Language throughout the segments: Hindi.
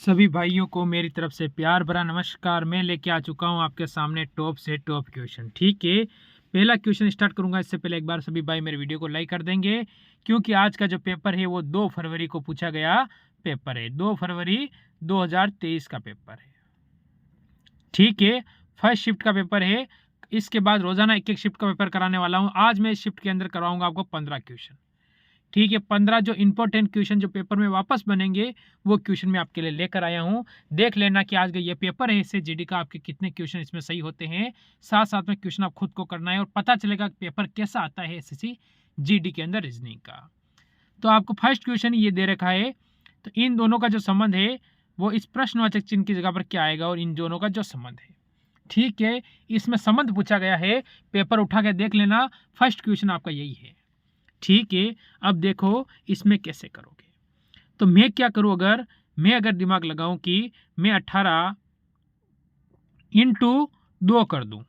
सभी भाइयों को मेरी तरफ से प्यार भरा नमस्कार। मैं लेके आ चुका हूं आपके सामने टॉप से टॉप क्वेश्चन। ठीक है, पहला क्वेश्चन स्टार्ट करूंगा। इससे पहले एक बार सभी भाई मेरे वीडियो को लाइक कर देंगे, क्योंकि आज का जो पेपर है वो 2 फरवरी को पूछा गया पेपर है। 2 फरवरी 2023 का पेपर है। ठीक है, फर्स्ट शिफ्ट का पेपर है। इसके बाद रोजाना एक एक शिफ्ट का पेपर कराने वाला हूँ। आज मैं इस शिफ्ट के अंदर करवाऊंगा आपको 15 क्वेश्चन। ठीक है, 15 जो इंपॉर्टेंट क्वेश्चन जो पेपर में वापस बनेंगे वो क्वेश्चन मैं आपके लिए लेकर आया हूं। देख लेना कि आज का ये पेपर है, इससे जीडी का आपके कितने क्वेश्चन इसमें सही होते हैं। साथ साथ में क्वेश्चन आप खुद को करना है और पता चलेगा कि पेपर कैसा आता है एसएससी जीडी के अंदर रीजनिंग का। तो आपको फर्स्ट क्वेश्चन ये दे रखा है, तो इन दोनों का जो संबंध है वो इस प्रश्नवाचक चिन्ह की जगह पर क्या आएगा और इन दोनों का जो संबंध है। ठीक है, इसमें संबंध पूछा गया है, पेपर उठा के देख लेना। फर्स्ट क्वेश्चन आपका यही है। ठीक है, अब देखो इसमें कैसे करोगे। तो मैं क्या करूं, अगर दिमाग लगाऊं कि मैं 18 इंटू 2 कर दूं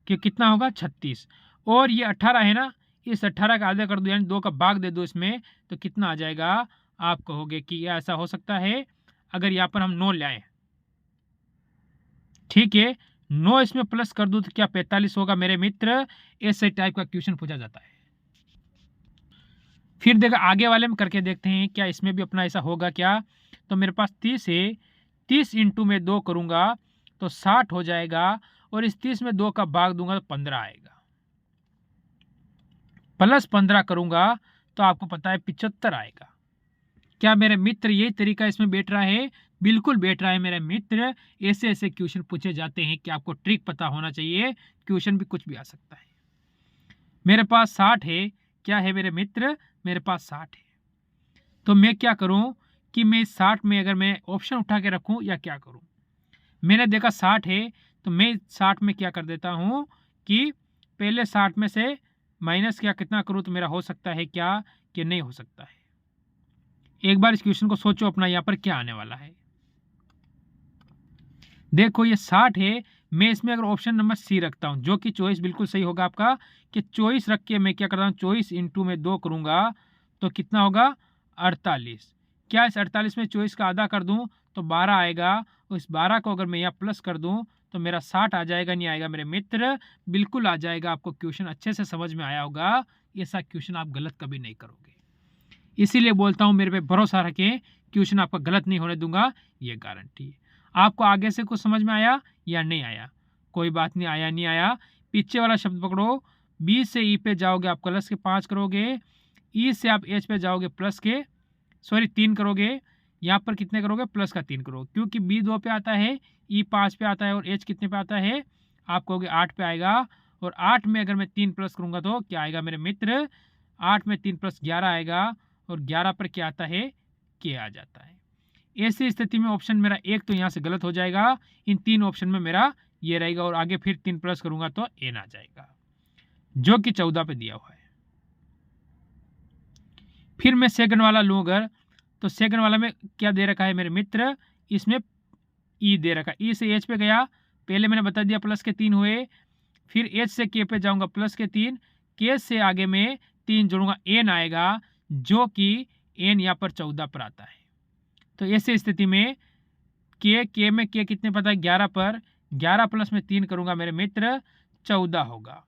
कि कितना होगा 36, और ये 18 है ना, इस 18 का आधा कर दो यानी 2 का भाग दे दो इसमें, तो कितना आ जाएगा। आप कहोगे कि यह ऐसा हो सकता है अगर यहाँ पर हम 9 ले आए। ठीक है, 9 इसमें प्लस कर दूं तो क्या 45 होगा मेरे मित्र। ऐसे टाइप का क्वेश्चन पूछा जाता है। फिर देखो आगे वाले में करके देखते हैं क्या इसमें भी अपना ऐसा होगा क्या। तो मेरे पास 30 है, 30 इंटू में 2 करूंगा तो 60 हो जाएगा, और इस 30 में 2 का भाग दूंगा तो 15 आएगा। प्लस 15 करूंगा तो आपको पता है 75 आएगा। क्या मेरे मित्र यही तरीका इसमें बैठ रहा है? बिल्कुल बैठ रहा है मेरे मित्र। ऐसे ऐसे क्वेश्चन पूछे जाते हैं कि आपको ट्रिक पता होना चाहिए। क्वेश्चन भी कुछ भी आ सकता है। मेरे पास 60 है। क्या है मेरे मित्र? मेरे पास 60 है। तो मैं क्या करूं कि मैं 60 में अगर मैं ऑप्शन उठा के रखूं या क्या करूं। मैंने देखा 60 है, तो मैं 60 में क्या कर देता हूं कि पहले 60 में से माइनस क्या कितना करूं, तो मेरा हो सकता है क्या कि नहीं हो सकता है। एक बार इस क्वेश्चन को सोचो अपना, यहाँ पर क्या आने वाला है। देखो ये 60 है, मैं इसमें अगर ऑप्शन नंबर सी रखता हूं, जो कि चॉइस बिल्कुल सही होगा आपका, कि चॉइस रख के मैं क्या करता हूं, चॉइस इंटू में 2 करूंगा तो कितना होगा 48। क्या इस 48 में चॉइस का आधा कर दूं तो 12 आएगा, और इस 12 को अगर मैं यहाँ प्लस कर दूं तो मेरा 60 आ जाएगा। नहीं आएगा मेरे मित्र? बिल्कुल आ जाएगा। आपको क्वेश्चन अच्छे से समझ में आया होगा। ऐसा क्वेश्चन आप गलत कभी नहीं करोगे, इसीलिए बोलता हूं मेरे पे भरोसा रखें, क्वेश्चन आपका गलत नहीं होने दूंगा, ये गारंटी है। आपको आगे से कुछ समझ में आया या नहीं आया? कोई बात नहीं, आया नहीं आया, पीछे वाला शब्द पकड़ो। बी से ई पे जाओगे आप प्लस के 5 करोगे, ई से आप एच पे जाओगे प्लस के 3 करोगे। यहाँ पर कितने करोगे? प्लस का 3 करोगे, क्योंकि बी 2 पे आता है, ई 5 पे आता है, और एच कितने पे आता है? आप कहोगे 8 पे आएगा। और 8 में अगर मैं 3 प्लस करूंगा तो क्या आएगा मेरे मित्र? 8 में 3 प्लस 11 आएगा, और 11 पर क्या आता है? के आ जाता है। ऐसी स्थिति में ऑप्शन मेरा एक तो यहाँ से गलत हो जाएगा। इन 3 ऑप्शन में मेरा ये रहेगा, और आगे फिर 3 प्लस करूंगा तो एन आ जाएगा, जो कि 14 पे दिया हुआ है। फिर मैं सेकंड वाला लूँ अगर, तो सेकंड वाला में क्या दे रखा है मेरे मित्र? इसमें ई दे रखा है। ई से एच पे गया, पहले मैंने बता दिया प्लस के 3 हुए। फिर एच से के पे जाऊंगा प्लस के 3, के से आगे में 3 जोड़ूंगा, एन आएगा, जो कि एन यहाँ पर 14 पर आता है। तो ऐसे स्थिति में के में के कितने पता है? 11 पर, 11 प्लस में 3 करूंगा मेरे मित्र 14 होगा,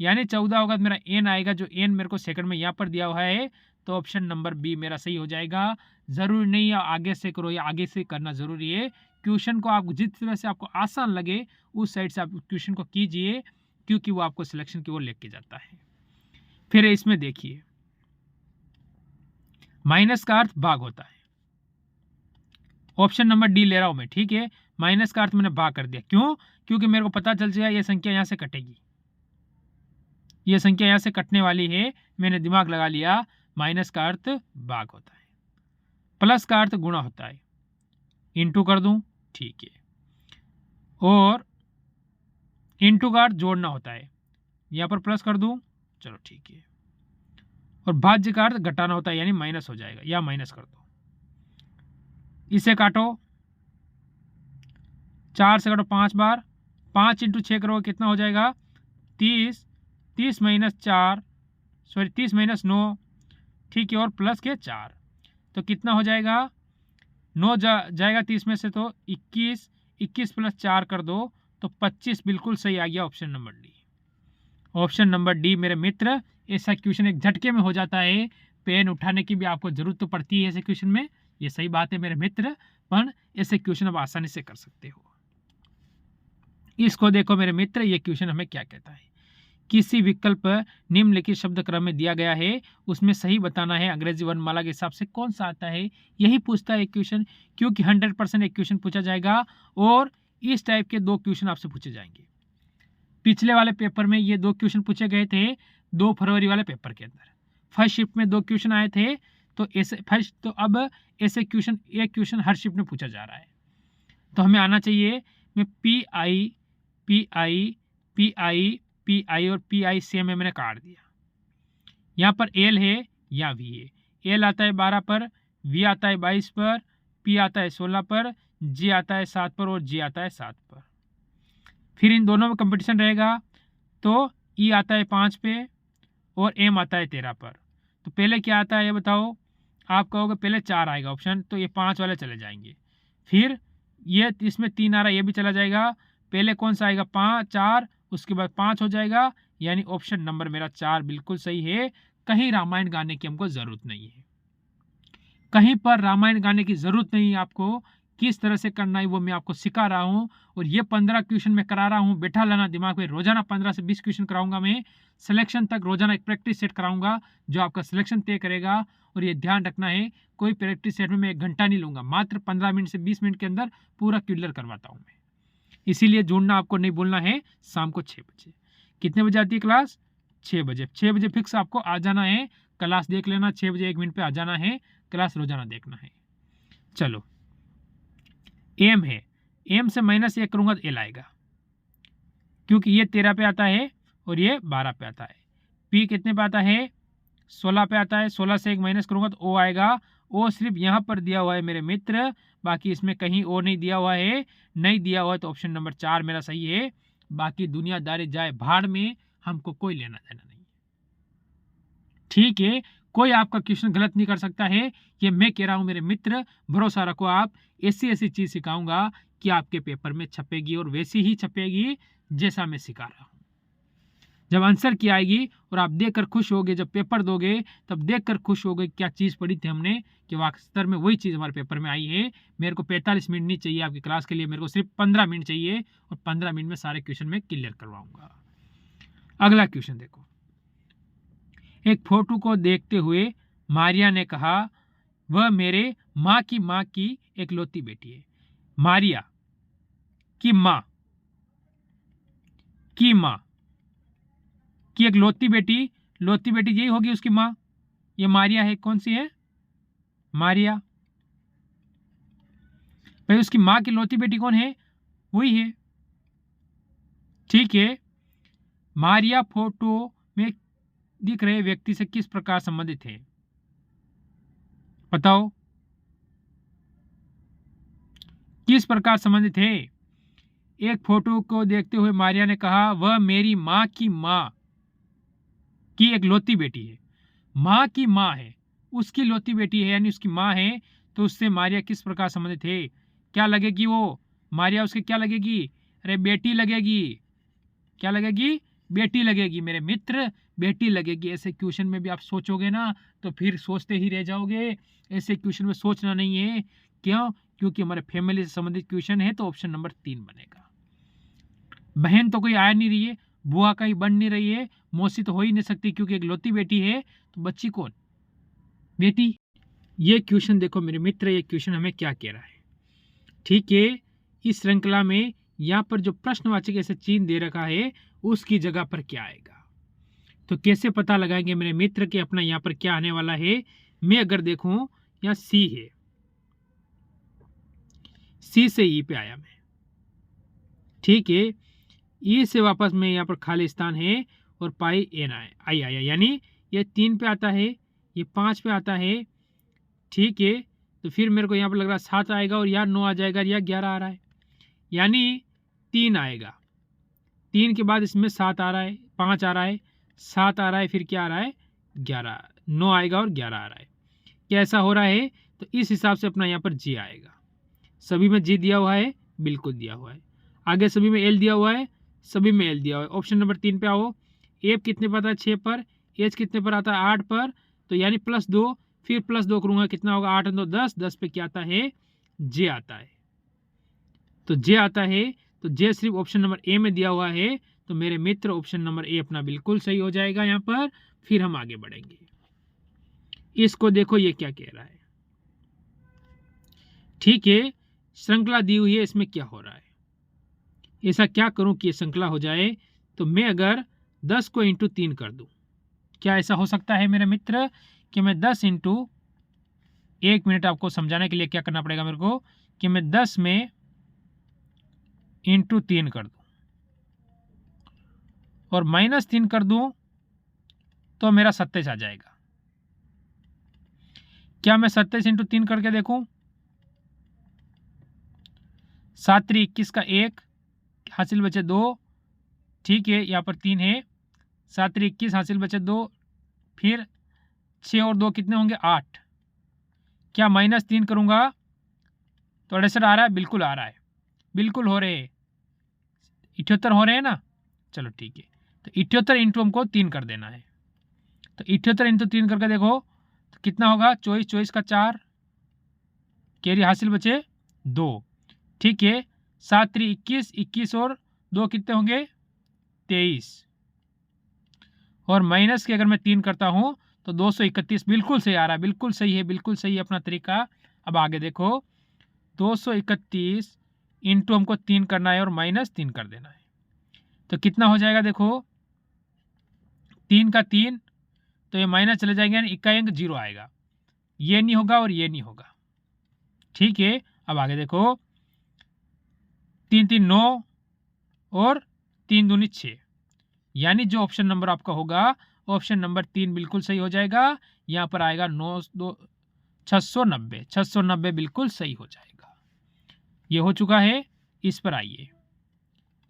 यानी 14 होगा तो मेरा एन आएगा, जो एन मेरे को सेकंड में यहाँ पर दिया हुआ है। तो ऑप्शन नंबर बी मेरा सही हो जाएगा। जरूरी नहीं है आगे से करो या आगे से करना जरूरी है। क्वेश्चन को आप जिस तरह से आपको आसान लगे उस साइड से आप क्वेश्चन को कीजिए, क्योंकि वो आपको सिलेक्शन की ओर लेके जाता है। फिर इसमें देखिए, माइनस का अर्थ भाग होता है। ऑप्शन नंबर डी ले रहा हूं मैं। ठीक है, माइनस का अर्थ मैंने भाग कर दिया। क्यों? क्योंकि मेरे को पता चल जाएगा ये संख्या यहां से कटेगी, ये संख्या यहां से कटने वाली है। मैंने दिमाग लगा लिया। माइनस का अर्थ भाग होता है, प्लस का अर्थ गुणा होता है। इंटू कर दूं, ठीक है, और इंटू का अर्थ जोड़ना होता है। यहां पर प्लस कर दूं, चलो ठीक है, और भाज्य का अर्थ घटाना होता है, यानी माइनस हो जाएगा, या माइनस कर दो। इसे काटो, 4 से काटो 5 बार, 5 इंटू 6 करोगे कितना हो जाएगा? 30, 30 माइनस 4, 30 माइनस 9, ठीक है, और प्लस के 4, तो कितना हो जाएगा? 9 जाएगा 30 में से तो 21, 21 प्लस 4 कर दो तो 25 बिल्कुल सही आ गया option number D. Option number D मेरे मित्र। ऐसा क्वेश्चन एक झटके में हो जाता है, पेन उठाने की भी आपको जरूरत तो पड़ती है ऐसे क्वेश्चन में, ये सही बात है मेरे मित्र, पर ऐसे क्वेश्चन आप आसानी से कर सकते हो। इसको देखो मेरे मित्र, ये क्वेश्चन हमें क्या कहता है। किसी विकल्प निम्नलिखित शब्द क्रम में दिया गया है, उसमें सही बताना है, अंग्रेजी वर्णमाला के हिसाब से कौन सा आता है, यही पूछता है क्वेश्चन, क्योंकि 100% एक क्वेश्चन पूछा जाएगा और इस टाइप के 2 क्वेश्चन आपसे पूछे जाएंगे। पिछले वाले पेपर में ये 2 क्वेश्चन पूछे गए थे 2 फरवरी वाले पेपर के अंदर, फर्स्ट शिफ्ट में 2 क्वेश्चन आए थे, तो ऐसे फर्स्ट, तो अब ऐसे क्वेश्चन एक क्वेश्चन हर शिफ्ट में पूछा जा रहा है, तो हमें आना चाहिए। मैं PI PI PI PI और PI सेम में मैंने काट दिया। यहाँ पर L है या V है। L आता है 12 पर, V आता है 22 पर, P आता है 16 पर, G आता है 7 पर और G आता है 7 पर। फिर इन दोनों में कंपटीशन रहेगा, तो E आता है 5 पे और M आता है 13 पर। तो पहले क्या आता है ये बताओ, आप कहोगे पहले 4 आएगा ऑप्शन, तो ये 5 वाले चले जाएंगे। फिर ये इसमें 3 आ रहा है, ये भी चला जाएगा। पहले कौन सा आएगा 5 4, उसके बाद 5 हो जाएगा, यानी ऑप्शन नंबर मेरा 4 बिल्कुल सही है। कहीं रामायण गाने की हमको ज़रूरत नहीं है, कहीं पर रामायण गाने की ज़रूरत नहीं है। आपको किस तरह से करना है वो मैं आपको सिखा रहा हूँ, और ये 15 क्वेश्चन मैं करा रहा हूँ, बैठा लाना दिमाग में। रोजाना 15 से 20 क्वेश्चन कराऊंगा मैं, सिलेक्शन तक रोजाना एक प्रैक्टिस सेट कराऊंगा जो आपका सिलेक्शन तय करेगा। और ये ध्यान रखना है, कोई प्रैक्टिस सेट में मैं 1 घंटा नहीं लूँगा, मात्र 15 मिनट से 20 मिनट के अंदर पूरा क्लियर करवाता हूँ मैं। इसीलिए जुड़ना आपको नहीं भूलना है। शाम को 6 बजे। कितने बजे आती है क्लास? 6 बजे। 6 बजे फिक्स आपको आ जाना है, क्लास देख लेना। 6 बजे 1 मिनट पे आ जाना है, क्लास रोजाना देखना है। चलो, एम है, एम से -1 करूंगा तो एल आएगा, क्योंकि ये 13 पे आता है और ये 12 पे आता है। पी कितने पे आता है? 16 पे आता है। 16 से 1 माइनस करूंगा तो ओ आएगा। ओ सिर्फ यहाँ पर दिया हुआ है मेरे मित्र, बाकी इसमें कहीं ओ नहीं दिया हुआ है। नहीं दिया हुआ है तो ऑप्शन नंबर 4 मेरा सही है। बाकी दुनियादारी जाए भाड़ में, हमको कोई लेना देना नहीं। ठीक है, कोई आपका क्वेश्चन गलत नहीं कर सकता है, ये मैं कह रहा हूं मेरे मित्र। भरोसा रखो, आप ऐसी चीज सिखाऊंगा कि आपके पेपर में छपेगी और वैसी ही छपेगी जैसा मैं सिखा रहा हूं। जब आंसर की आएगी और आप देखकर खुश होगे, जब पेपर दोगे तब देखकर खुश होगे क्या चीज़ पढ़ी थी हमने, कि वास्तव में वही चीज़ हमारे पेपर में आई है। मेरे को 45 मिनट नहीं चाहिए आपकी क्लास के लिए, मेरे को सिर्फ 15 मिनट चाहिए, और 15 मिनट में सारे क्वेश्चन में क्लियर करवाऊंगा। अगला क्वेश्चन देखो। एक फोटो को देखते हुए मारिया ने कहा, वह मेरे माँ की एकलौती बेटी है। मारिया की माँ की एक लौती बेटी यही होगी उसकी माँ। ये मारिया है, कौन सी है? मारिया। भाई उसकी माँ की लौती बेटी कौन है? वही है। ठीक है, मारिया फोटो में दिख रहे व्यक्ति से किस प्रकार संबंधित है? बताओ, किस प्रकार संबंधित है? एक फोटो को देखते हुए मारिया ने कहा, वह मेरी माँ की एक लौती बेटी है। माँ की माँ है, उसकी लौती बेटी है, यानी उसकी माँ है, तो उससे मारिया किस प्रकार संबंधित है? क्या लगेगी वो? मारिया उसके क्या लगेगी? अरे बेटी लगेगी। क्या लगेगी? बेटी लगेगी मेरे मित्र, बेटी लगेगी। ऐसे क्वेश्चन में भी आप सोचोगे ना तो फिर सोचते ही रह जाओगे। ऐसे क्वेश्चन में सोचना नहीं है। क्यों? क्योंकि हमारे फैमिली से संबंधित क्वेश्चन है, तो ऑप्शन नंबर 3 बनेगा। बहन तो कोई आ नहीं रही है, बुआ कहीं बन नहीं रही है, मौसी तो हो ही नहीं सकती क्योंकि एक लौती बेटी है, तो बच्ची कौन? बेटी। ये क्वेश्चन देखो मेरे मित्र, ये क्वेश्चन हमें क्या कह रहा है। ठीक है, इस श्रृंखला में यहाँ पर जो प्रश्नवाचक ऐसे चिन्ह दे रखा है उसकी जगह पर क्या आएगा, तो कैसे पता लगाएंगे मेरे मित्र कि अपना यहाँ पर क्या आने वाला है? मैं अगर देखूं, यहाँ सी है, सी से ई पे आया मैं। ठीक है, ई से वापस में यहाँ पर खाली स्थान है और पाई एन आई आया, यानी ये 3 पे आता है, ये 5 पे आता है। ठीक है, तो फिर मेरे को यहाँ पर लग रहा है 7 आएगा, और यहाँ 9 आ जाएगा, या 11 आ रहा है, यानी 3 आएगा। 3 के बाद इसमें 7 आ रहा है, 5 आ रहा है, 7 आ रहा है, फिर क्या आ रहा है? 11। 9 आएगा और 11 आ रहा है। क्या ऐसा हो रहा है? तो इस हिसाब से अपना यहाँ पर जे आएगा। सभी में जे दिया हुआ है, बिल्कुल दिया हुआ है। आगे सभी में एल दिया हुआ है, सभी में एल दिया हुआ है। ऑप्शन नंबर 3 पे आओ। एफ कितने पर आता है? 6 पर। एच कितने पर आता है? 8 पर। तो यानी +2, फिर +2 करूँगा, कितना होगा? 8 2 10, 10 पे क्या आता है? जे आता है। तो जे आता है, तो जे सिर्फ ऑप्शन नंबर ए में दिया हुआ है। तो मेरे मित्र ऑप्शन नंबर ए अपना बिल्कुल सही हो जाएगा यहाँ पर। फिर हम आगे बढ़ेंगे। इसको देखो ये क्या कह रहा है। ठीक है, श्रृंखला दी हुई है, इसमें क्या हो रहा है? ऐसा क्या करूं कि ये श्रृंखला हो जाए? तो मैं अगर 10 को इंटू 3 कर दूं, क्या ऐसा हो सकता है मेरे मित्र कि मैं 10 इंटू, 1 मिनट आपको समझाने के लिए क्या करना पड़ेगा मेरे को, कि मैं 10 में इंटू 3 कर दूं और -3 कर दूं तो मेरा 27 आ जाएगा। क्या मैं 27 इंटू 3 करके देखूं? 7 3 21 का 1 हासिल बचे 2। ठीक है, यहाँ पर 3 है। 7 3 21 हासिल बचे 2, फिर 6 और 2 कितने होंगे? 8। क्या -3 करूँगा तो 68 आ रहा है? बिल्कुल आ रहा है, बिल्कुल हो रहे हैं। 78 हो रहे हैं ना? चलो ठीक है, तो 78 इंटू हमको 3 कर देना है। तो 78 इंटू 3 करके देखो तो कितना होगा? 24 24 का 4, कैरी हासिल बचे 2। ठीक है, 7 3 21, 21 और 2 कितने होंगे? 23। और माइनस के अगर मैं 3 करता हूं तो 231, बिल्कुल सही आ रहा है, बिल्कुल सही है, बिल्कुल सही है अपना तरीका। अब आगे देखो, 231 इंटू हमको 3 करना है और -3 कर देना है। तो कितना हो जाएगा? देखो 3 का 3, तो ये माइनस चले जाएंगे, यानी इक्का अंक 0 आएगा। ये नहीं होगा और ये नहीं होगा। ठीक है, अब आगे देखो, 3 3 9 और 3 दूनी 6, यानी जो ऑप्शन नंबर आपका होगा ऑप्शन नंबर 3 बिल्कुल सही हो जाएगा। यहाँ पर आएगा 690, 690 बिल्कुल सही हो जाएगा। ये हो चुका है। इस पर आइए,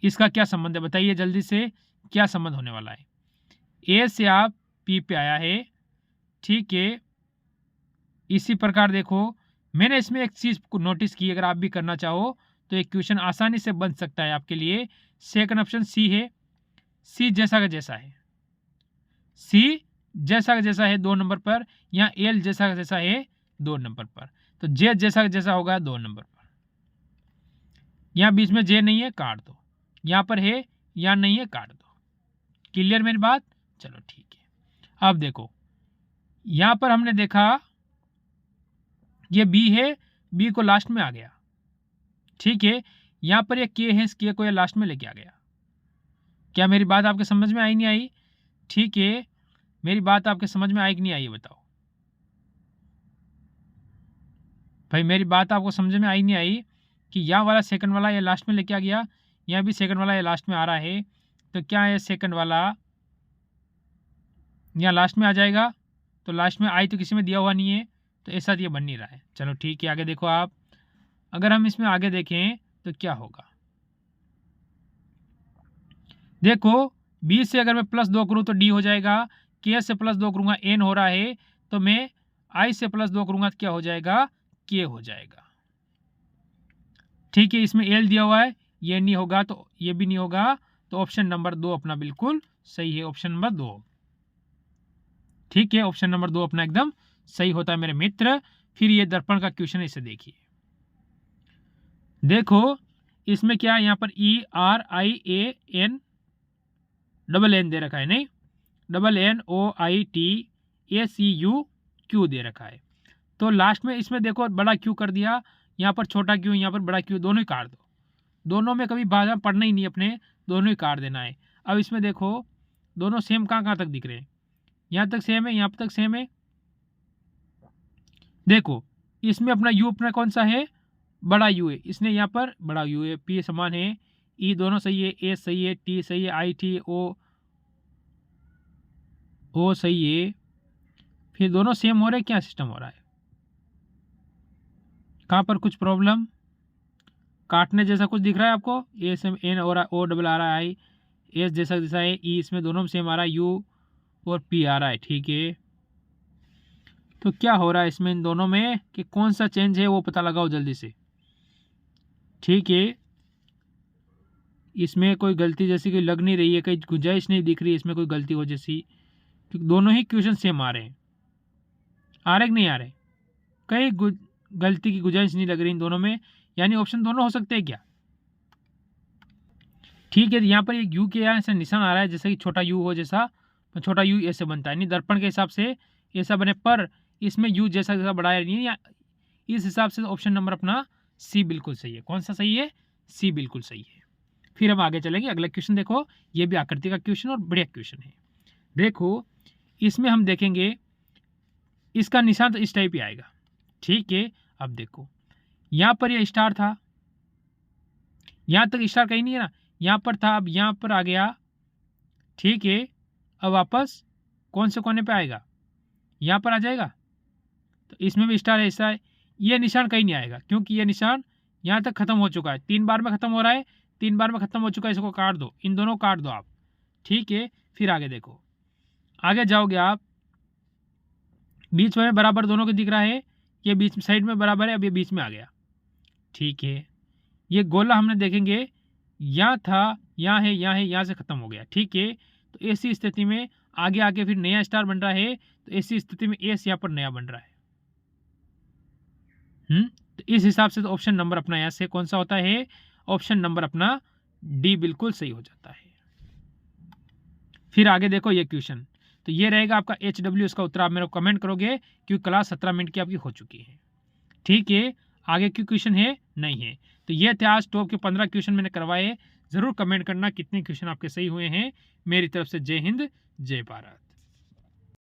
इसका क्या संबंध है बताइए जल्दी से, क्या संबंध होने वाला है? ए से आप पी पे आया है। ठीक है, इसी प्रकार देखो, मैंने इसमें एक चीज़ को नोटिस की, अगर आप भी करना चाहो तो एक क्वेश्चन आसानी से बन सकता है आपके लिए। सेकंड ऑप्शन सी है, सी जैसा का जैसा है, सी जैसा का जैसा है 2 नंबर पर, यहाँ एल जैसा का जैसा है 2 नंबर पर, तो जे जैसा का जैसा होगा 2 नंबर पर। यहाँ बीच में जे नहीं है, काट दो। यहाँ पर है, यहाँ नहीं है, काट दो। क्लियर मेरी बात? चलो ठीक है। अब देखो, यहाँ पर हमने देखा ये बी है, बी को लास्ट में आ गया। ठीक है, यहाँ पर ये के है, इस के को ये लास्ट में लेके आ गया। क्या मेरी बात आपके समझ में आई नहीं आई? ठीक है, मेरी बात आपके समझ में आई कि नहीं आई बताओ भाई, मेरी बात आपको समझ में आई नहीं आई कि यहाँ वाला सेकंड वाला ये लास्ट में लेके आ गया, यहाँ भी सेकंड वाला ये लास्ट में आ रहा है, तो क्या है सेकंड वाला यहाँ लास्ट में आ जाएगा? तो लास्ट में आई तो किसी में दिया हुआ नहीं है, तो ऐसा ये बन नहीं रहा है। चलो ठीक है, आगे देखो आप, अगर हम इसमें आगे देखें तो क्या होगा? देखो, बी से अगर मैं +2 करूँ तो डी हो जाएगा, के से +2 करूँगा एन हो रहा है, तो मैं आई से +2 करूँगा तो क्या हो जाएगा? के हो जाएगा। ठीक है, इसमें एल दिया हुआ है, ये नहीं होगा तो ये भी नहीं होगा, तो ऑप्शन नंबर 2 अपना बिल्कुल सही है, ऑप्शन नंबर 2। ठीक है, ऑप्शन नंबर 2 अपना एकदम सही होता है मेरे मित्र। फिर ये दर्पण का क्वेश्चन, इसे देखिए। देखो इसमें क्या है, यहाँ पर ERIAN डबल एन दे रखा है, नहीं NOITACUQ दे रखा है। तो लास्ट में इसमें देखो बड़ा क्यू कर दिया, यहाँ पर छोटा क्यू, यहाँ पर बड़ा क्यू, दोनों ही काट दो। दोनों में कभी भाषा पढ़ना ही नहीं अपने, दोनों ही काट देना है। अब इसमें देखो दोनों सेम कहाँ तक दिख रहे हैं? यहाँ तक सेम है, यहाँ तक सेम है। देखो इसमें अपना यू अपना कौन सा है? बड़ा यू है, इसने यहाँ पर बड़ा यू है, पी समान है, ई दोनों सही है, ए सही है, टी सही है, आई टी ओ सही है। फिर दोनों सेम हो रहे, क्या सिस्टम हो रहा है? कहाँ पर कुछ प्रॉब्लम? काटने जैसा कुछ दिख रहा है आपको? ए से एन हो रहा है, ओ डबल आ रहा है, आई एस जैसा जैसा है, ई इसमें दोनों में सेम आ रहा है, यू और पी आ रहा है। ठीक है, तो क्या हो रहा है इसमें इन दोनों में कि कौन सा चेंज है वो पता लगाओ जल्दी से। ठीक है, इसमें कोई गलती जैसी कोई लग नहीं रही है, कहीं गुंजाइश नहीं दिख रही है इसमें कोई गलती हो जैसी, क्योंकि दोनों ही क्वेश्चन सेम आ रहे हैं। आ रहे कि नहीं आ रहे? कहीं गलती की गुंजाइश नहीं लग रही इन दोनों में, यानी ऑप्शन दोनों हो सकते हैं क्या? ठीक है, यहाँ पर एक यू के यहाँ ऐसा निशान आ रहा है जैसे कि छोटा यू हो, जैसा छोटा यू ऐसे बनता है, नहीं दर्पण के हिसाब से ऐसा बने, पर इसमें यू जैसा जैसा बढ़ाया नहीं है, या इस हिसाब से ऑप्शन नंबर अपना सी बिल्कुल सही है। कौन सा सही है? सी बिल्कुल सही है। फिर हम आगे चलेंगे, अगला क्वेश्चन देखो, ये भी आकृति का क्वेश्चन और बढ़िया क्वेश्चन है। देखो इसमें हम देखेंगे इसका निशान तो इस टाइप ही आएगा। ठीक है, अब देखो यहाँ पर यह स्टार था, यहाँ तक स्टार कहीं नहीं है ना, यहाँ पर था, अब यहाँ पर आ गया। ठीक है, अब वापस कौन से कोने पे आएगा? यहाँ पर आ जाएगा, तो इसमें भी स्टार ऐसा है, ये निशान कहीं नहीं आएगा क्योंकि ये निशान यहाँ तक खत्म हो चुका है, 3 बार में खत्म हो रहा है, 3 बार में खत्म हो चुका है, इसको काट दो, इन दोनों काट दो आप। ठीक है, फिर आगे देखो, आगे जाओगे आप, बीच में बराबर दोनों के दिख रहा है, ये बीच साइड में बराबर है, अब ये बीच में आ गया। ठीक है, ये गोला हमने देखेंगे यहाँ था, यहाँ है, यहाँ है, यहाँ से खत्म हो गया। ठीक है, तो ऐसी स्थिति में आगे आके फिर नया स्टार बन रहा है, तो ऐसी स्थिति में एस यहाँ पर नया बन रहा है। तो इस हिसाब से तो ऑप्शन नंबर अपना यहाँ से कौन सा होता है? ऑप्शन नंबर अपना डी बिल्कुल सही हो जाता है। फिर आगे देखो ये क्वेश्चन, तो ये रहेगा आपका HW, इसका उत्तर आप मेरे को कमेंट करोगे क्योंकि क्लास 17 मिनट की आपकी हो चुकी है। ठीक है, आगे क्यों क्वेश्चन है? नहीं है। तो ये थे आज टॉप के 15 क्वेश्चन मैंने करवाए। ज़रूर कमेंट करना कितने क्वेश्चन आपके सही हुए हैं। मेरी तरफ से जय हिंद, जय भारत।